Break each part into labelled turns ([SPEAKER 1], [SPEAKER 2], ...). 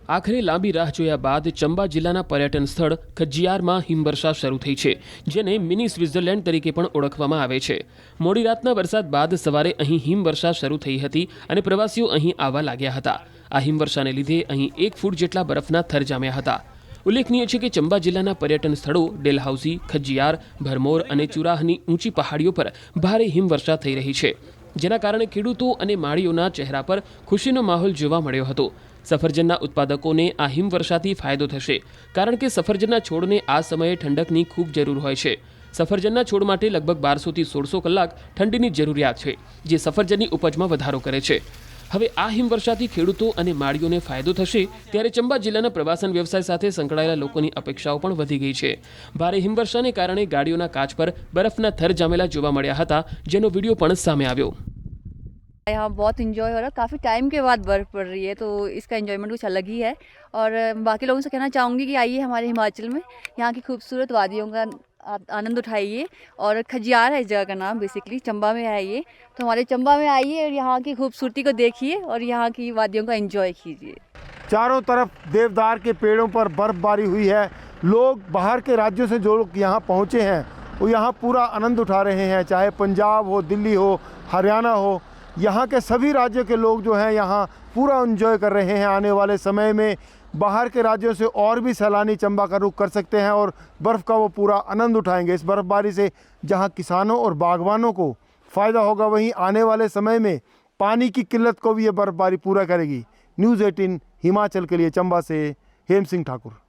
[SPEAKER 1] આખરે લાંબી રાહ જોયા બાદ ચંબા જિલ્લાના પર્યટન સ્થળ ખજિયારમાં હિમવર્ષા શરૂ થઈ છે, જેને મિની સ્વિટ્ઝરલેન્ડ તરીકે પણ ઓળખવામાં આવે છે। મોડી રાતના વરસાદ બાદ સવારે અહીં હિમવર્ષા શરૂ થઈ હતી અને પ્રવાસીઓ અહીં આવવા લાગ્યા હતા। આ હિમવર્ષાને લીધે અહીં 1 ફૂટ જેટલા બરફના થર જામ્યા હતા। ઉલ્લેખનીય છે કે ચંબા જિલ્લાના પર્યટન સ્થળો ડેલહાઉસી, ખજિયાર, ભરમોર અને ચુરાહની ઊંચી પહાડીઓ પર ભારે હિમવર્ષા થઈ રહી છે, જેના કારણે ખેડૂતો અને માળીઓના ચહેરા પર ખુશીનો માહોલ જોવા મળ્યો હતો। સફરજનના ઉત્પાદકોને આ હિમવર્ષાથી ફાયદો થશે, કારણ કે સફરજનના છોડને આ સમયે ઠંડકની ખૂબ જરૂર હોય છે। સફરજનના છોડ માટે લગભગ 1200 થી 1600 કલાક ઠંડીની જરૂરિયાત છે, જે સફરજનની ઉપજમાં વધારો કરે છે। હવે આ હિમવર્ષાથી ખેડૂતો અને માળીઓને ફાયદો થશે, ત્યારે ચંબા જિલ્લાના પ્રવાસન વ્યવસાય સાથે સંકળાયેલા લોકોની અપેક્ષાઓ પણ વધી ગઈ છે। ભારે હિમવર્ષાને કારણે ગાડીઓના કાચ પર બરફના થર જામેલા જોવા મળ્યા હતા, જેનો વિડીયો પણ સામે આવ્યો।
[SPEAKER 2] यहाँ बहुत इन्जॉय हो रहा है। काफ़ी टाइम के बाद बर्फ़ पड़ रही है, तो इसका एंजॉयमेंट कुछ अलग ही है। और बाकी लोगों से कहना चाहूँगी कि आइए हमारे हिमाचल में, यहाँ की खूबसूरत वादियों का आनंद उठाइए। और खजियार है इस जगह का नाम, बेसिकली चंबा में है ये। तो हमारे चंबा में आइए और यहाँ की खूबसूरती को देखिए और यहाँ की वादियों का एंजॉय कीजिए।
[SPEAKER 3] चारों तरफ देवदार के पेड़ों पर बर्फबारी हुई है। लोग बाहर के राज्यों से जो लोग यहाँ पहुँचे हैं वो यहाँ पूरा आनंद उठा रहे हैं, चाहे पंजाब हो, दिल्ली हो, हरियाणा हो। यहाँ के सभी राज्यों के लोग जो हैं यहाँ पूरा एंजॉय कर रहे हैं। आने वाले समय में बाहर के राज्यों से और भी सैलानी चंबा का रुख कर सकते हैं और बर्फ़ का वो पूरा आनंद उठाएंगे। इस बर्फ़बारी से जहाँ किसानों और बागवानों को फ़ायदा होगा, वहीं आने वाले समय में पानी की किल्लत को भी ये बर्फ़बारी पूरा करेगी। न्यूज़ 18 हिमाचल के लिए चंबा से हेम सिंह ठाकुर।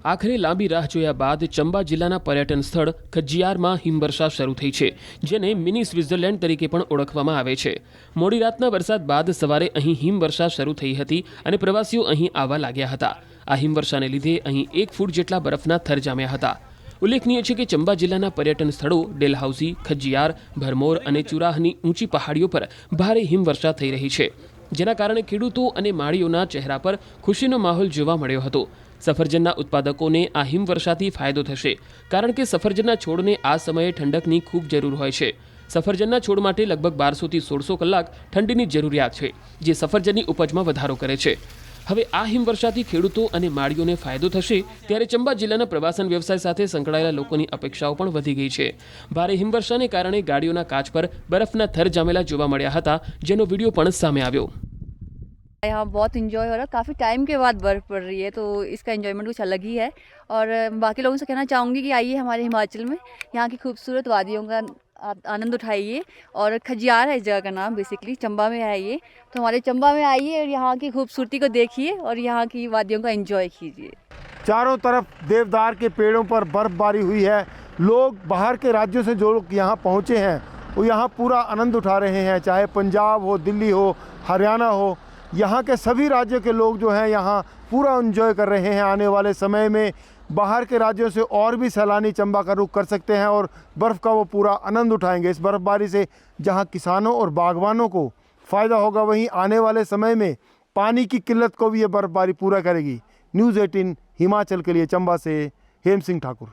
[SPEAKER 1] આખરે લાંબી રાહ જોયા બાદ ચંબા જિલ્લાના પર્યટન સ્થળ ખજિયારમાં હિમવર્ષા શરૂ થઈ છે, જેને મિની સ્વિટ્ઝરલેન્ડ તરીકે પણ ઓળખવામાં આવે છે। મોડી રાતના વરસાદ બાદ સવારે અહીં હિમવર્ષા શરૂ થઈ હતી અને પ્રવાસીઓ અહીં આવવા લાગ્યા હતા। આ હિમવર્ષાને લીધે અહીં 1 ફૂટ જેટલા બરફના થર જામ્યા હતા। ઉલ્લેખનીય છે કે ચંબા જિલ્લાના પર્યટન સ્થળો ડેલહાઉસી, ખજિયાર, ભરમોર અને ચુરાહની ઊંચી પહાડીઓ પર ભારે હિમવર્ષા થઈ રહી છે, જેના કારણે ખેડૂતો અને માળીઓના ચહેરા પર ખુશીનો માહોલ જોવા મળ્યો હતો। સફરજનના ઉત્પાદકોને આ હિમવર્ષાથી ફાયદો થશે, કારણ કે સફરજનના છોડને આ સમયે ઠંડકની ખૂબ જરૂર હોય છે। સફરજનના છોડ માટે લગભગ 1200 થી 1600 કલાક ઠંડીની જરૂરિયાત છે, જે સફરજનની ઉપજમાં વધારો કરે છે। હવે આ હિમવર્ષાથી ખેડૂતો અને માળીઓને ફાયદો થશે, ત્યારે ચંબા જિલ્લાના પ્રવાસન વ્યવસાય સાથે સંકળાયેલા લોકોની અપેક્ષાઓ પણ વધી ગઈ છે। ભારે હિમવર્ષાને કારણે ગાડીઓના કાચ પર બરફના થર જામેલા જોવા મળ્યા હતા, જેનો વિડીયો પણ સામે આવ્યો।
[SPEAKER 2] यहाँ बहुत इन्जॉय हो रहा है। काफ़ी टाइम के बाद बर्फ़ पड़ रही है, तो इसका एंजॉयमेंट कुछ अलग ही है। और बाकी लोगों से कहना चाहूँगी कि आइए हमारे हिमाचल में, यहाँ की खूबसूरत वादियों का आनंद उठाइए। और खजियार है इस जगह का नाम, बेसिकली चंबा में है ये। तो हमारे चंबा में आइए और यहाँ की खूबसूरती को देखिए और यहाँ की वादियों का एंजॉय कीजिए।
[SPEAKER 3] चारों तरफ देवदार के पेड़ों पर बर्फबारी हुई है। लोग बाहर के राज्यों से जो लोग यहाँ पहुँचे हैं वो यहाँ पूरा आनंद उठा रहे हैं, चाहे पंजाब हो, दिल्ली हो, हरियाणा हो। यहाँ के सभी राज्यों के लोग जो हैं यहाँ पूरा एंजॉय कर रहे हैं। आने वाले समय में बाहर के राज्यों से और भी सैलानी चंबा का रुख कर सकते हैं और बर्फ़ का वो पूरा आनंद उठाएंगे। इस बर्फ़बारी से जहाँ किसानों और बागवानों को फ़ायदा होगा, वहीं आने वाले समय में पानी की किल्लत को भी ये बर्फ़बारी पूरा करेगी। न्यूज़ 18 हिमाचल के लिए चंबा से हेम सिंह ठाकुर।